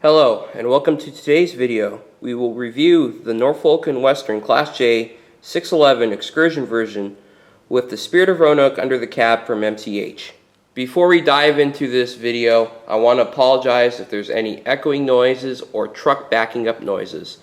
Hello and welcome to today's video. We will review the Norfolk & Western Class J 611 excursion version with the Spirit of Roanoke under the cab from MTH. Before we dive into this video, I want to apologize if there's any echoing noises or truck backing up noises.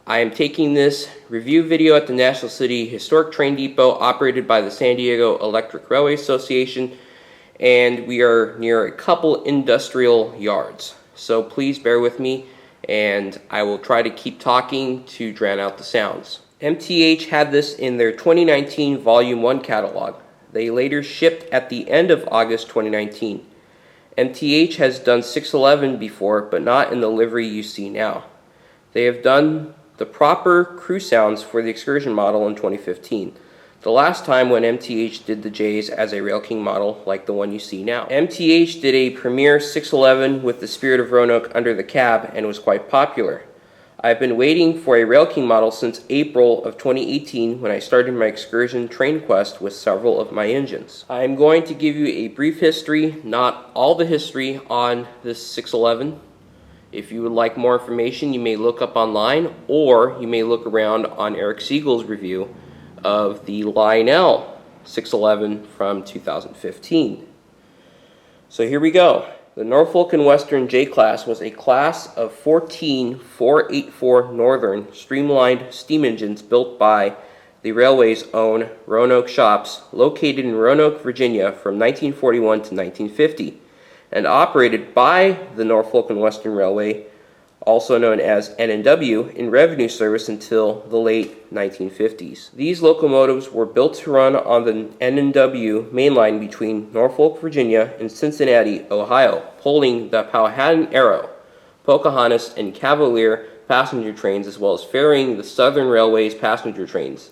I am taking this review video at the National City Historic Train Depot operated by the San Diego Electric Railway Association, and we are near a couple industrial yards. So please bear with me, and I will try to keep talking to drown out the sounds. MTH had this in their 2019 Volume 1 catalog. They later shipped at the end of August 2019. MTH has done 611 before, but not in the livery you see now. They have done the proper crew sounds for the excursion model in 2015. The last time when MTH did the J's as a Railking model like the one you see now. MTH did a premiere 611 with the Spirit of Roanoke under the cab and was quite popular. I've been waiting for a Railking model since April of 2018 when I started my excursion train quest with several of my engines. I am going to give you a brief history, not all the history, on this 611. If you would like more information, you may look up online, or you may look around on Eric Siegel's review of the Lionel 611 from 2015. So here we go. The Norfolk & Western J-Class was a class of 14 484 Northern streamlined steam engines built by the railway's own Roanoke shops located in Roanoke, Virginia from 1941 to 1950 and operated by the Norfolk & Western Railway, also known as N&W, in revenue service until the late 1950s. These locomotives were built to run on the N&W mainline between Norfolk, Virginia and Cincinnati, Ohio, pulling the Powhatan Arrow, Pocahontas, and Cavalier passenger trains, as well as ferrying the Southern Railway's passenger trains.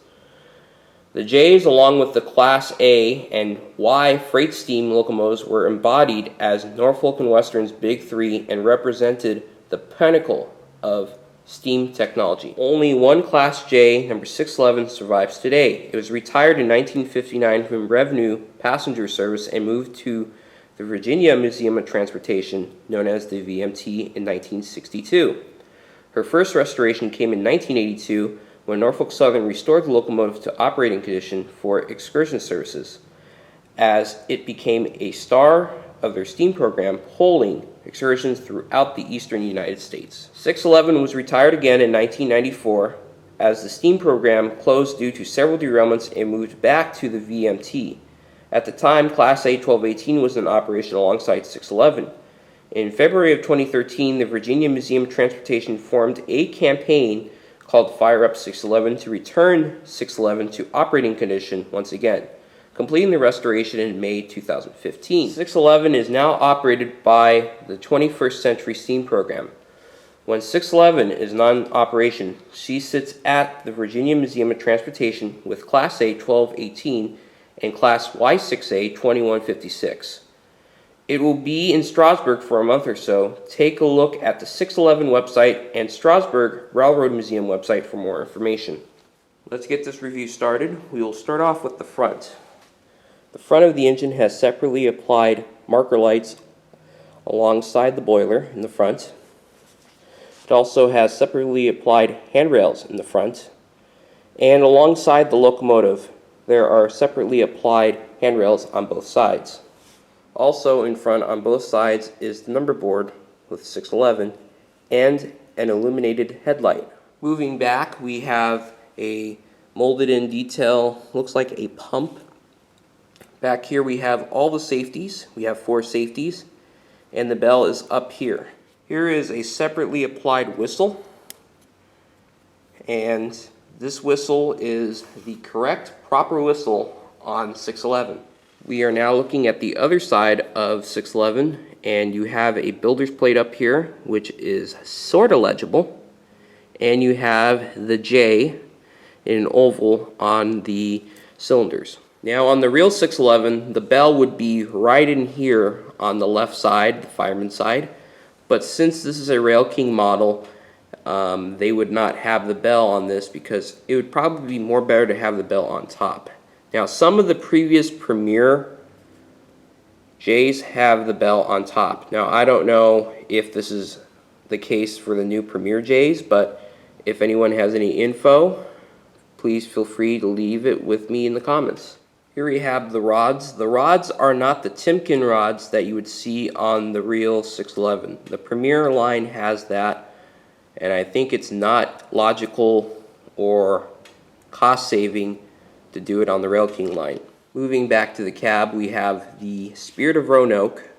The J's, along with the Class A and Y freight steam locomotives, were embodied as Norfolk & Western's Big Three and represented the pinnacle of steam technology. Only one Class J, number 611, survives today. It was retired in 1959 from revenue passenger service and moved to the Virginia Museum of Transportation, known as the VMT, in 1962. Her first restoration came in 1982 when Norfolk Southern restored the locomotive to operating condition for excursion services, as it became a star of their steam program, pulling excursions throughout the eastern United States. 611 was retired again in 1994 as the steam program closed due to several derailments and moved back to the VMT. At the time, Class A 1218 was in operation alongside 611. In February of 2013, the Virginia Museum of Transportation formed a campaign called Fire Up 611 to return 611 to operating condition once again, completing the restoration in May 2015. 611 is now operated by the 21st Century Steam Program. When 611 is not in operation, she sits at the Virginia Museum of Transportation with Class A 1218 and Class Y6A 2156. It will be in Strasburg for a month or so. Take a look at the 611 website and Strasburg Railroad Museum website for more information. Let's get this review started. We will start off with the front. The front of the engine has separately applied marker lights alongside the boiler in the front. It also has separately applied handrails in the front. And alongside the locomotive, there are separately applied handrails on both sides. Also in front on both sides is the number board with 611 and an illuminated headlight. Moving back, we have a molded in detail, looks like a pump. Back here we have all the safeties. We have 4 safeties, and the bell is up here. Here is a separately applied whistle, and this whistle is the correct, proper whistle on 611. We are now looking at the other side of 611, and you have a builder's plate up here, which is sort of legible, and you have the J in an oval on the cylinders. Now on the real 611, the bell would be right in here on the left side, the fireman's side, but since this is a Railking model, they would not have the bell on this because it would probably be more better to have the bell on top. Now some of the previous Premier J's have the bell on top. Now I don't know if this is the case for the new Premier J's, but if anyone has any info, please feel free to leave it with me in the comments. Here we have the rods. The rods are not the Timken rods that you would see on the real 611. The Premier line has that, and I think it's not logical or cost saving to do it on the Railking line. Moving back to the cab, we have the Spirit of Roanoke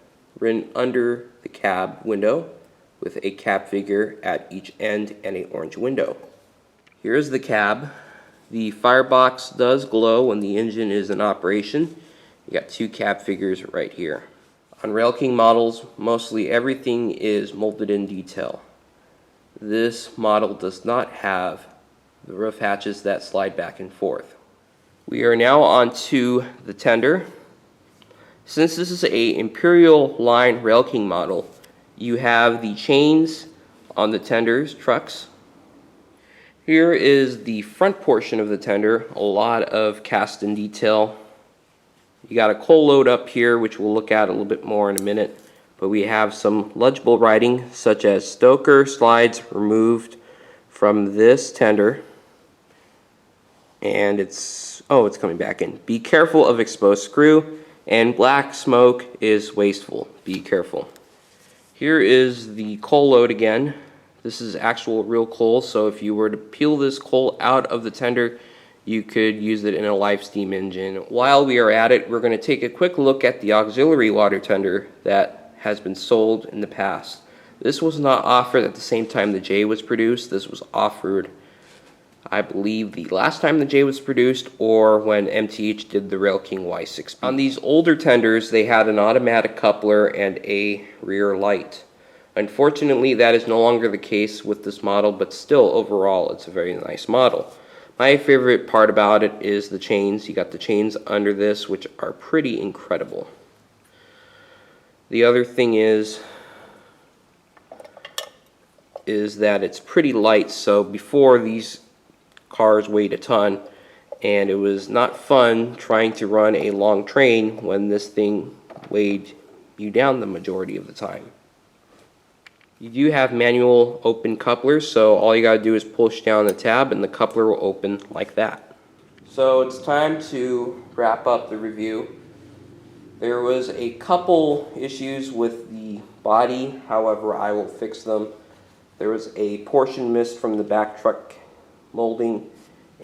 written under the cab window with a cab figure at each end and an orange window. Here's the cab. The firebox does glow when the engine is in operation. You got two cab figures right here. On Railking models, mostly everything is molded in detail. This model does not have the roof hatches that slide back and forth. We are now on to the tender. Since this is a Imperial line Railking model, you have the chains on the tenders, trucks. Here is the front portion of the tender, a lot of cast in detail. You got a coal load up here, which we'll look at a little bit more in a minute, but we have some legible writing such as Stoker slides removed from this tender, and it's coming back in. Be careful of exposed screw, and black smoke is wasteful. Be careful. Here is the coal load again. This is actual real coal, so if you were to peel this coal out of the tender, you could use it in a live steam engine. While we are at it, we're going to take a quick look at the auxiliary water tender that has been sold in the past. This was not offered at the same time the J was produced. This was offered, I believe, the last time the J was produced or when MTH did the Railking Y6. On these older tenders, they had an automatic coupler and a rear light. Unfortunately, that is no longer the case with this model, but still, overall, it's a very nice model. My favorite part about it is the chains. You got the chains under this, which are pretty incredible. The other thing is that it's pretty light, so before these cars weighed a ton, and it was not fun trying to run a long train when this thing weighed you down the majority of the time. You do have manual open couplers, so all you gotta do is push down the tab and the coupler will open like that. So it's time to wrap up the review. There was a couple issues with the body, however I will fix them. There was a portion missed from the back truck molding,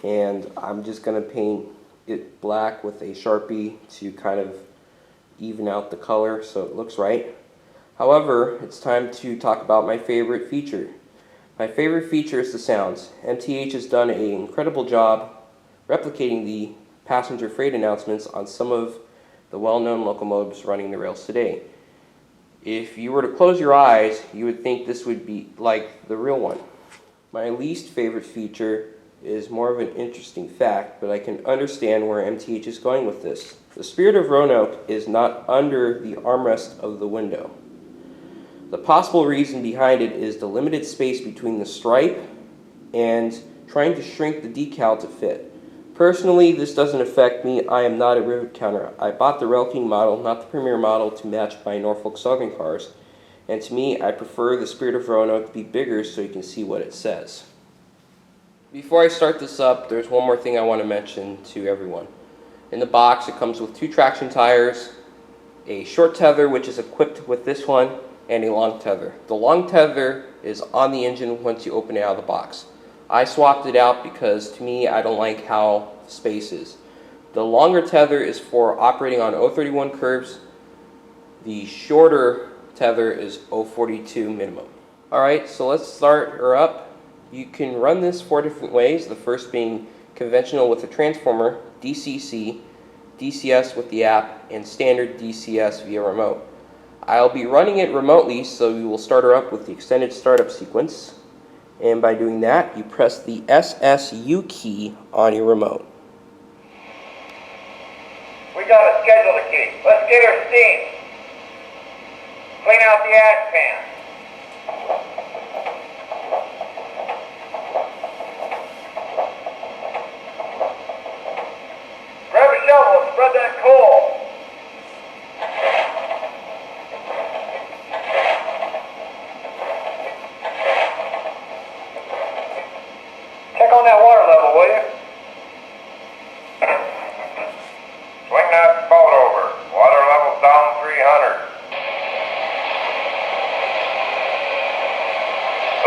and I'm just gonna paint it black with a Sharpie to kind of even out the color so it looks right. However, it's time to talk about my favorite feature. My favorite feature is the sounds. MTH has done an incredible job replicating the passenger freight announcements on some of the well-known locomotives running the rails today. If you were to close your eyes, you would think this would be like the real one. My least favorite feature is more of an interesting fact, but I can understand where MTH is going with this. The Spirit of Roanoke is not under the armrest of the window. The possible reason behind it is the limited space between the stripe and trying to shrink the decal to fit. Personally, this doesn't affect me. I am not a rivet counter. I bought the Railking model, not the Premier model, to match my Norfolk Southern cars. And to me, I prefer the Spirit of Roanoke to be bigger so you can see what it says. Before I start this up, there's one more thing I want to mention to everyone. In the box, it comes with 2 traction tires, a short tether, which is equipped with this one, and a long tether. The long tether is on the engine once you open it out of the box. I swapped it out because, to me, I don't like how space is. The longer tether is for operating on 031 curves. The shorter tether is 042 minimum. Alright, so let's start her up. You can run this 4 different ways, the first being conventional with a transformer, DCC, DCS with the app, and standard DCS via remote. I'll be running it remotely, so we will start her up with the extended startup sequence. And by doing that, you press the SSU key on your remote. We got a scheduler key. Let's get her steam. Clean out the ash pan. Grab a shovel and spread that coal.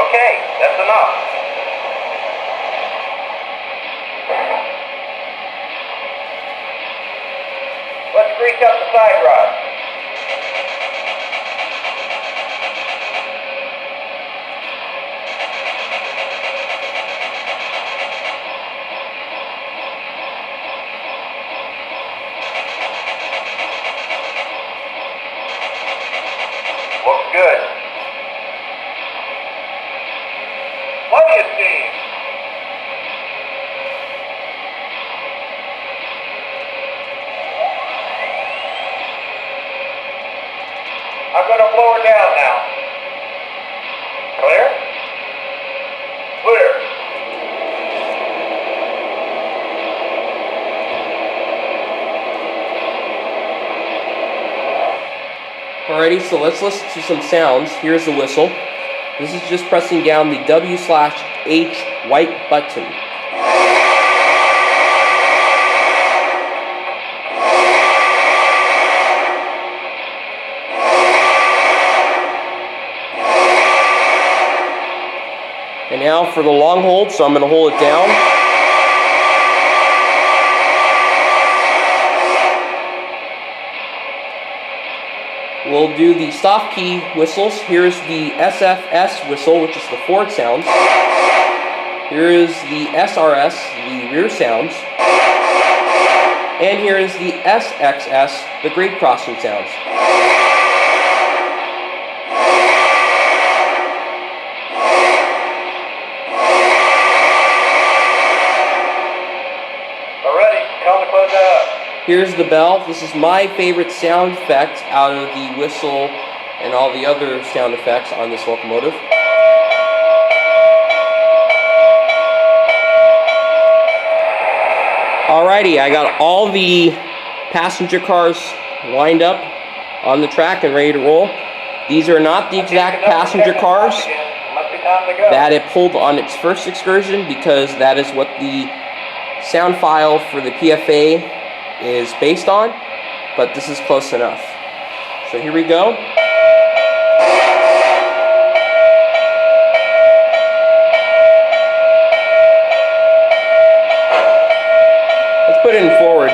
Okay, that's enough. Let's grease up the side rod. Looks good. What do you see? I'm going to blow her down now. Clear? Clear. Alrighty, so let's listen to some sounds. Here's the whistle. This is just pressing down the W/H white button. And now for the long hold, so I'm going to hold it down. We'll do the soft key whistles. Here's the SFS whistle, which is the forward sounds. Here is the SRS, the rear sounds. And here is the SXS, the grade crossing sounds. Alrighty, tell them to close that up. Here's the bell. This is my favorite sound effect out of the whistle and all the other sound effects on this locomotive. Alrighty, I got all the passenger cars lined up on the track and ready to roll. These are not the exact passenger cars Must be time to go. that it pulled on its first excursion, because that is what the sound file for the PFA is based on, but this is close enough. So here we go. Let's put it in forward.